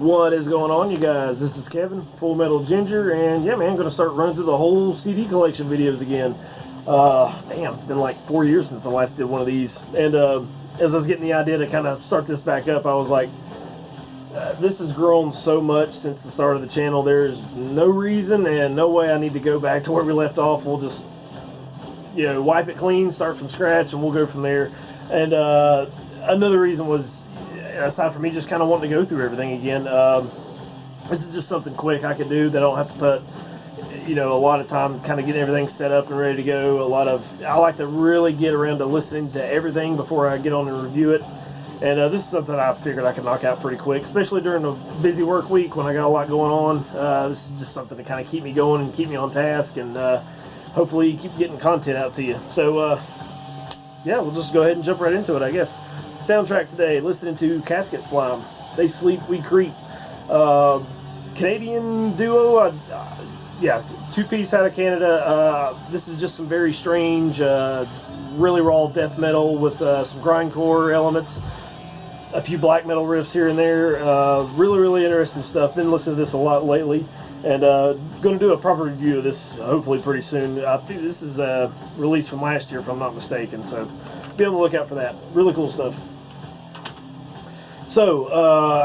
What is going on, you guys? This is Kevin, Full Metal Ginger, and yeah, man, I'm gonna start running through the whole CD collection videos again. Damn, it's been like 4 years since I last did one of these, and as I was getting the idea to kind of start this back up, I was like, this has grown so much since the start of the channel. There's no reason and no way I need to go back to where we left off. We'll just, you know, wipe it clean, start from scratch, and we'll go from there. And another reason was, aside from me just kind of wanting to go through everything again, this is just something quick I could do that I don't have to put, you know, a lot of time kind of getting everything set up and ready to go. I like to really get around to listening to everything before I get on and review it. And this is something I figured I could knock out pretty quick, especially during a busy work week when I got a lot going on. This is just something to kind of keep me going and keep me on task, and hopefully keep getting content out to you. So, yeah, we'll just go ahead and jump right into it, I guess. Soundtrack today, listening to Casket Slime, They Sleep, We Creep. Canadian duo, yeah, two-piece out of Canada. This is just some very strange, really raw death metal with some grindcore elements. A few black metal riffs here and there. Really interesting stuff. Been listening to this a lot lately, and going to do a proper review of this hopefully pretty soon. I think this is a release from last year, if I'm not mistaken, so be on the lookout for that. Really cool stuff. So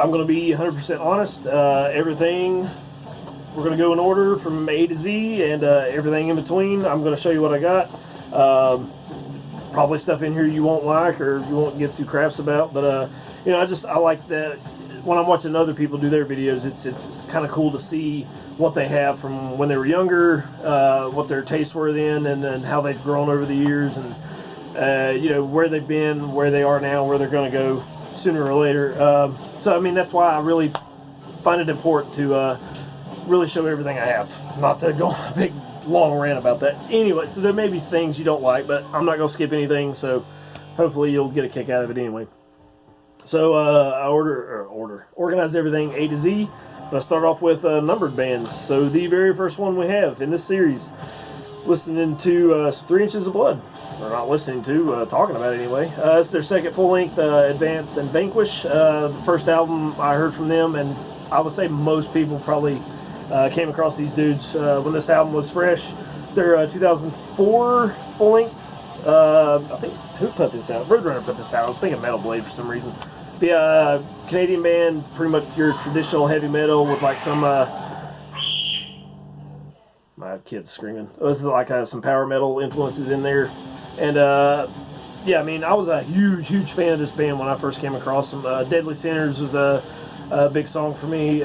I'm going to be 100% honest. Everything, we're going to go in order from A to Z, and everything in between. I'm going to show you what I got. Probably stuff in here you won't like or you won't give two craps about, but you know, I like that when I'm watching other people do their videos. It's kind of cool to see what they have from when they were younger, what their tastes were then, and then how they've grown over the years, and you know, where they've been, where they are now, where they're going to go sooner or later. So I mean, that's why I really find it important to really show everything I have, not to go on a big long rant about that. Anyway, so there may be things you don't like, but I'm not going to skip anything, so hopefully you'll get a kick out of it anyway. So I organize everything A to Z, but I start off with numbered bands. So the very first one we have in this series, listening to 3 Inches of Blood. Or not listening to, talking about it anyway. It's their second full-length, Advance and Vanquish. The first album I heard from them, and I would say most people probably came across these dudes when this album was fresh. It's their 2004 full-length. I think, who put this out? Roadrunner put this out. I was thinking Metal Blade for some reason. But Canadian band, pretty much your traditional heavy metal with like some, my kid's screaming, with like some power metal influences in there. And yeah, I mean, I was a huge fan of this band when I first came across them. Deadly Sinners was a big song for me.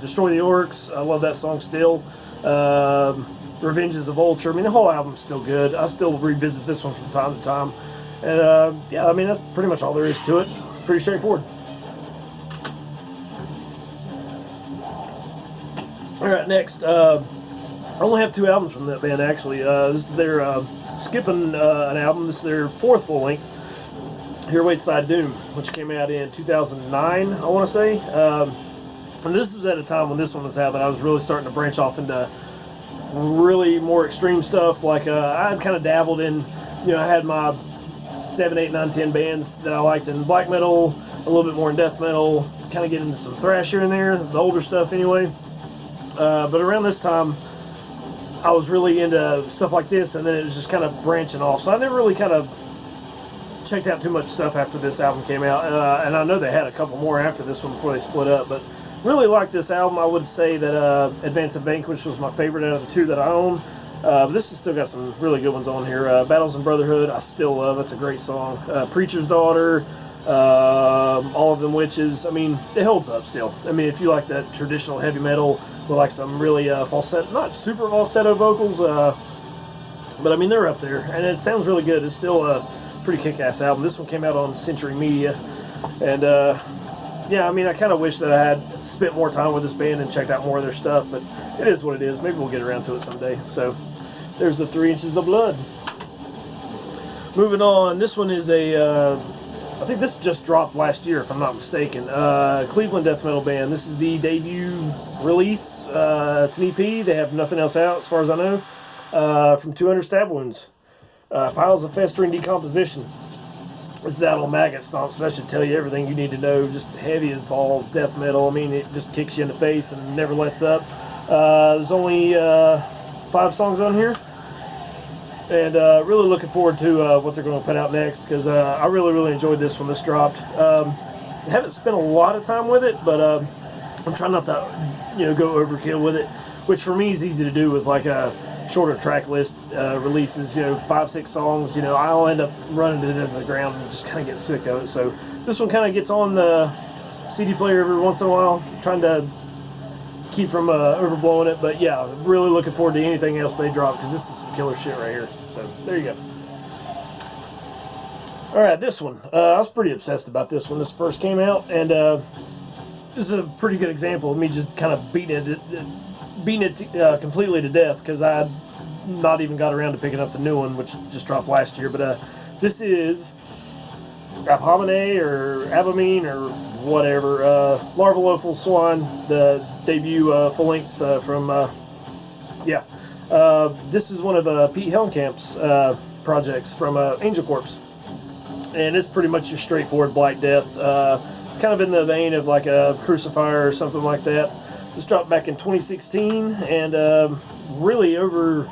Destroy the Orcs, I love that song still. Revenge is a Vulture. I mean, the whole album's still good. I still revisit this one from time to time. And yeah, I mean, that's pretty much all there is to it. Pretty straightforward. Alright, next. I only have 2 albums from that band, actually. This is their, skipping an album. This is their 4th full length, Here Waits Thy Doom, which came out in 2009, I want to say. And this was at a time when this one was out that I was really starting to branch off into really more extreme stuff. Like, I had kind of dabbled in, you know, I had my 7, 8, 9, 10 bands that I liked in black metal, a little bit more in death metal, kind of getting into some thrash here and there, the older stuff anyway. But around this time, I was really into stuff like this, and then it was just kind of branching off. So I never really kind of checked out too much stuff after this album came out. And I know they had a couple more after this one before they split up, but really liked this album. I would say that Advance and Vanquish was my favorite out of the 2 that I own. This has still got some really good ones on here. Battles and Brotherhood, I still love. It's a great song. Preacher's Daughter, All of Them Witches. I mean, it holds up still. I mean, if you like that traditional heavy metal with like some really falsetto, not super falsetto vocals, but I mean, they're up there, and it sounds really good. It's still a pretty kick-ass album. This one came out on Century Media, and yeah, I mean, I kind of wish that I had spent more time with this band and checked out more of their stuff, but it is what it is. Maybe we'll get around to it someday. So there's the 3 Inches of Blood. Moving on, this one is a, I think this just dropped last year, if I'm not mistaken. Cleveland death metal band. This is the debut release. It's an EP. They have nothing else out, as far as I know. From 200 Stab Wounds. Piles of Festering Decomposition. This is out on Maggot Stomp, so that should tell you everything you need to know. Just heavy as balls, death metal. I mean, it just kicks you in the face and never lets up. There's only 5 songs on here. And really looking forward to what they're going to put out next, because I really enjoyed this when this dropped. I haven't spent a lot of time with it, but I'm trying not to, go overkill with it, which for me is easy to do with like a shorter track list releases. 5-6 songs. I'll end up running it into the ground and just kind of get sick of it. So this one kind of gets on the CD player every once in a while, trying to keep from overblowing it. But yeah, really looking forward to anything else they drop, because this is some killer shit right here. So there you go. Alright, this one. I was pretty obsessed about this when this first came out, and this is a pretty good example of me just kind of beating it completely to death, because I not even got around to picking up the new one, which just dropped last year. But this is Raphominy or Abhomine or whatever, Larval Swine, the debut full length from this is one of Pete Helmkamp's projects from Angel Corpse, and it's pretty much your straightforward Black Death, kind of in the vein of like a Crucifier or something like that. This dropped back in 2016, and really over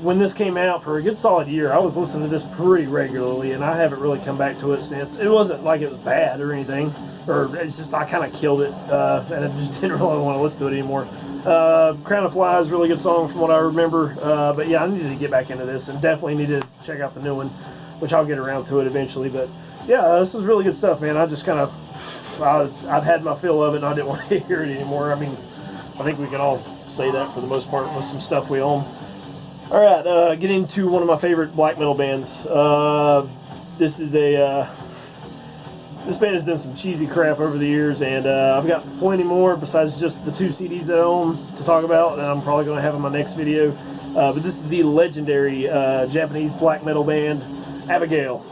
when this came out for a good solid year, I was listening to this pretty regularly, and I haven't really come back to it since. It wasn't like it was bad or anything, or it's just I kind of killed it, and I just didn't really want to listen to it anymore. Crown of Flies, really good song from what I remember, but yeah, I needed to get back into this, and definitely need to check out the new one, which I'll get around to it eventually. But yeah, this was really good stuff, man. I just kind of, I've had my fill of it, and I didn't want to hear it anymore. I mean, I think we can all say that for the most part with some stuff we own. Alright, getting to one of my favorite black metal bands. This is this band has done some cheesy crap over the years, and I've got plenty more besides just the 2 CDs that I own to talk about, and I'm probably going to have in my next video. But this is the legendary Japanese black metal band, Abigail.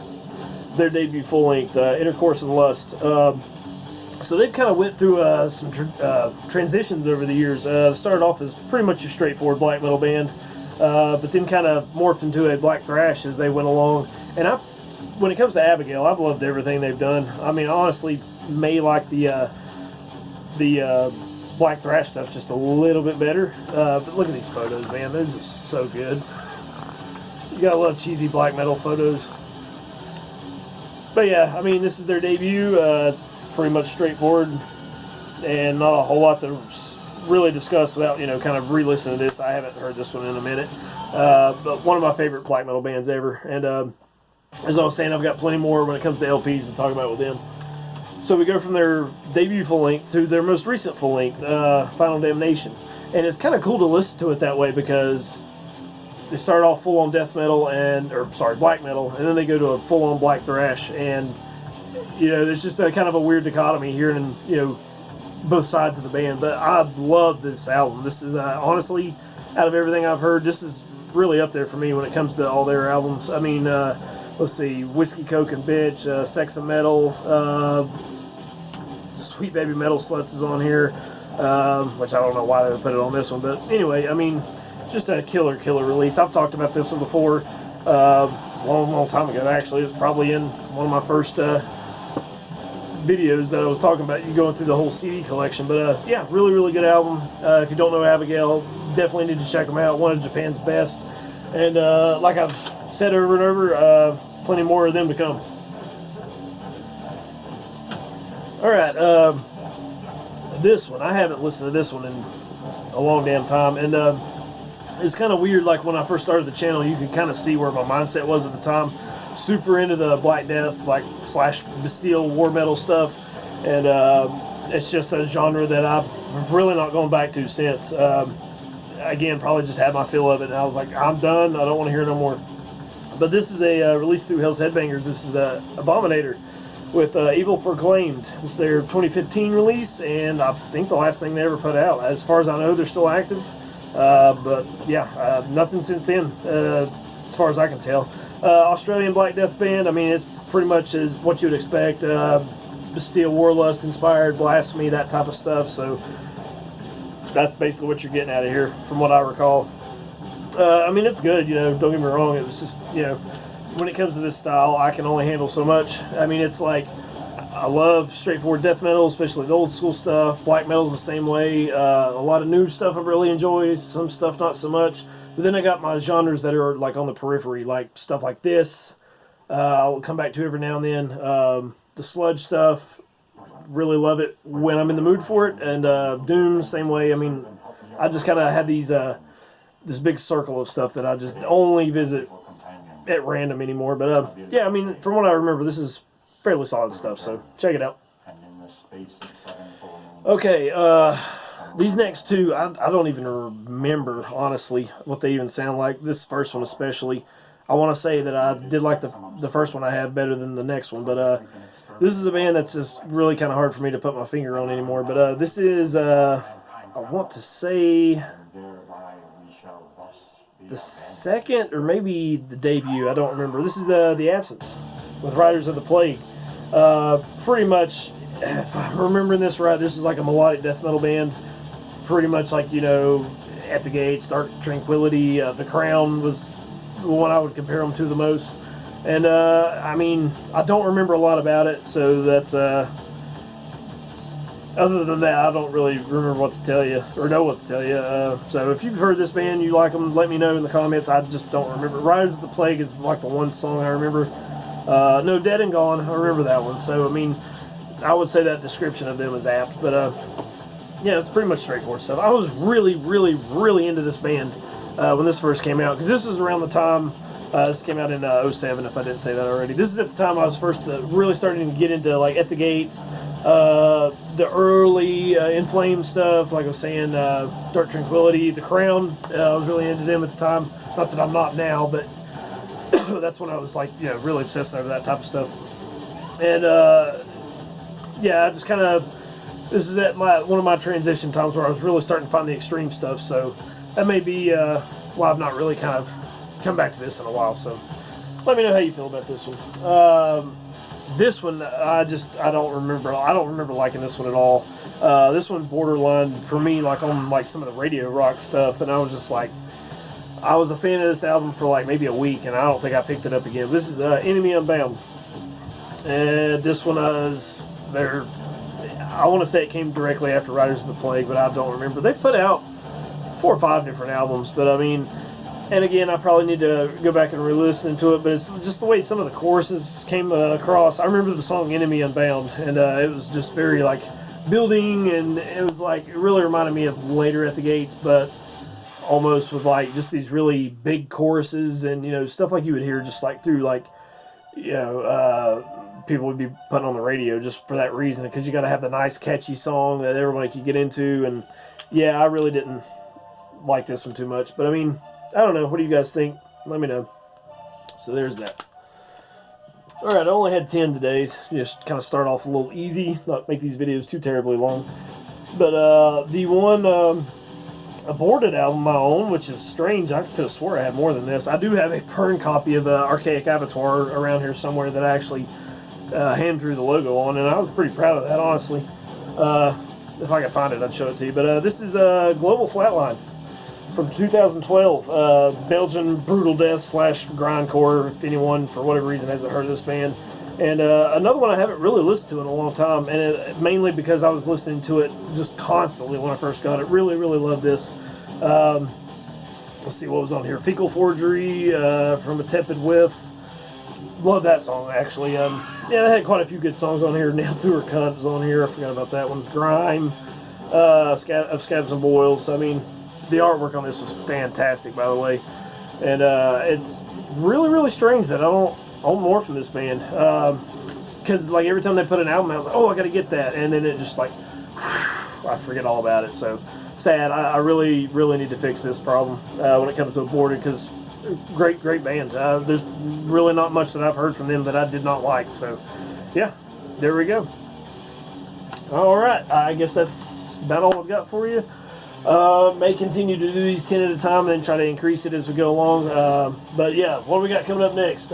Their debut full-length, Intercourse and Lust. So they've kind of went through some transitions over the years. Started off as pretty much a straightforward black metal band, but then kind of morphed into a black thrash as they went along. And when it comes to Abigail, I've loved everything they've done. I mean, honestly, may like the black thrash stuff just a little bit better. But look at these photos, man. Those are so good. You gotta love cheesy black metal photos. But yeah, I mean, this is their debut. It's pretty much straightforward, and not a whole lot to really discuss without, kind of re-listening to this. I haven't heard this one in a minute. But one of my favorite black metal bands ever. And as I was saying, I've got plenty more when it comes to LPs to talk about with them. So we go from their debut full-length to their most recent full-length, Final Damnation. And it's kind of cool to listen to it that way, because they start off full-on death metal, black metal, and then they go to a full-on black thrash. And, there's just a kind of a weird dichotomy here, and, both sides of the band. But I love this album. This is, honestly, out of everything I've heard, this is really up there for me when it comes to all their albums. I mean, let's see, Whiskey, Coke, and Bitch, Sex and Metal, Sweet Baby Metal Sluts is on here, which I don't know why they put it on this one. But anyway, I mean, just a killer release. I've talked about this one before, long time ago, actually. It was probably in one of my first videos that I was talking about, you going through the whole CD collection. But yeah, really good album. If you don't know Abigail, definitely need to check them out. One of Japan's best. And like I've said over and over, plenty more of them to come. Alright, this one, I haven't listened to this one in a long damn time, and it's kind of weird. Like when I first started the channel, you could kind of see where my mindset was at the time. Super into the Black Death, like / Bastille war metal stuff, and it's just a genre that I've really not gone back to since. Again, probably just had my fill of it, and I was like, I'm done. I don't want to hear no more. But this is a release through Hell's Headbangers. This is Abominator with Evil Proclaimed. It's their 2015 release, and I think the last thing they ever put out. As far as I know, they're still active. But yeah, nothing since then, as far as I can tell. Australian Black Death band. I mean, it's pretty much as what you would expect. Bastille Warlust inspired, blasphemy, that type of stuff. So that's basically what you're getting out of here, from what I recall. I mean, it's good. Don't get me wrong. It was just, when it comes to this style, I can only handle so much. I mean, it's like, I love straightforward death metal, especially the old school stuff. Black metal's the same way. A lot of new stuff I really enjoy, some stuff not so much. But then I got my genres that are like on the periphery, like stuff like this. I'll come back to every now and then. The sludge stuff, really love it when I'm in the mood for it. And Doom, same way. I mean, I just kind of have these this big circle of stuff that I just only visit at random anymore. But yeah, I mean, from what I remember, this is fairly solid stuff, so check it out. Okay, these next two, I don't even remember, honestly, what they even sound like. This first one especially. I want to say that I did like the first one I had better than the next one, but this is a band that's just really kind of hard for me to put my finger on anymore. But this is, I want to say, the second or maybe the debut. I don't remember. This is the Absence with Riders of the Plague. Pretty much, if I'm remembering this right, this is like a melodic death metal band. Pretty much like, you know, At the Gates, Dark Tranquility, The Crown was the one I would compare them to the most. And, I mean, I don't remember a lot about it, so that's, other than that, I don't really remember what to tell you, or know what to tell you. So if you've heard this band, you like them, let me know in the comments. I just don't remember. Riders of the Plague is like the one song I remember. No, Dead and Gone, I remember that one. So, I mean, I would say that description of them is apt. But, yeah, it's pretty much straightforward stuff. I was really, really, really into this band when this first came out, because this was around the time, this came out in 07, if I didn't say that already. This is at the time I was first really starting to get into, like, At the Gates, the early In Flames stuff, like I was saying, Dark Tranquility, The Crown. I was really into them at the time. Not that I'm not now, but that's when I was, like, you know, really obsessed over that type of stuff. And, yeah, I just kind of, this is at one of my transition times where I was really starting to find the extreme stuff, so that may be why I've not really kind of come back to this in a while. So let me know how you feel about this one. This one, I don't remember liking this one at all. This one borderline for me, like on like some of the radio rock stuff, and I was just like, I was a fan of this album for like maybe a week, and I don't think I picked it up again. This is Enemy Unbound, and this one is their, I want to say it came directly after Riders of the Plague, but I don't remember. They put out 4 or 5 different albums, but I mean, and again, I probably need to go back and re-listen to it, but it's just the way some of the choruses came across. I remember the song Enemy Unbound, and it was just very like building, and it was like, it really reminded me of later At the Gates, but almost with like just these really big choruses and, you know, stuff like you would hear just like through like, you know, people would be putting on the radio just for that reason, because you got to have the nice catchy song that everybody could get into. And yeah, I really didn't like this one too much, but I mean, I don't know, what do you guys think? Let me know. So there's that. Alright, I only had 10 today, just kind of start off a little easy, not make these videos too terribly long. But the one Aborted album my own, which is strange, I could have swore I had more than this. I do have a burn copy of Archaic Abattoir around here somewhere that I actually hand drew the logo on, and I was pretty proud of that, honestly. If I could find it, I'd show it to you. But this is Global Flatline from 2012. Belgian brutal death / grindcore, if anyone for whatever reason hasn't heard of this band. And another one I haven't really listened to in a long time, and mainly because I was listening to it just constantly when I first got it. Really, really love this. Let's see what was on here. Fecal Forgery, From a Tepid Whiff. Love that song, actually. Yeah, they had quite a few good songs on here. Nailed Through Her Cunt was on here. I forgot about that one. Grime, of Scabs and Boils. I mean, the artwork on this was fantastic, by the way. And it's really, really strange that I don't own more from this band. Because, like, every time they put an album out, I was like, oh, I got to get that. And then it just, like, I forget all about it. So, sad. I really, really need to fix this problem when it comes to Aborted, because great band. There's really not much that I've heard from them that I did not like. So, yeah, there we go. All right, I guess that's about all I've got for you. May continue to do these 10 at a time and then try to increase it as we go along. But yeah, what do we got coming up next?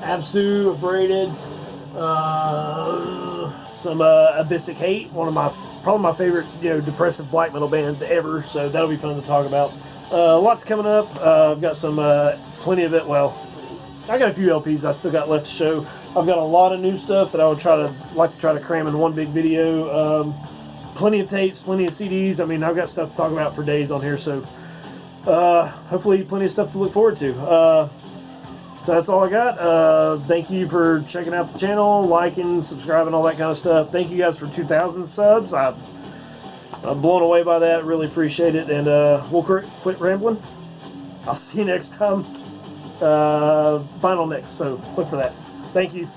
Absu, Abraded, some Abyssic Hate, probably my favorite, you know, depressive black metal band ever. So that'll be fun to talk about. Lots coming up. I've got some plenty of it. Well, I got a few LPs I still got left to show. I've got a lot of new stuff that I would like to try to cram in one big video. Plenty of tapes, plenty of CDs. I mean, I've got stuff to talk about for days on here, so hopefully plenty of stuff to look forward to. So that's all I got. Thank you for checking out the channel, liking, subscribing, all that kind of stuff. Thank you guys for 2,000 subs. I'm blown away by that. Really appreciate it. And we'll quit rambling. I'll see you next time. Final mix. So look for that. Thank you.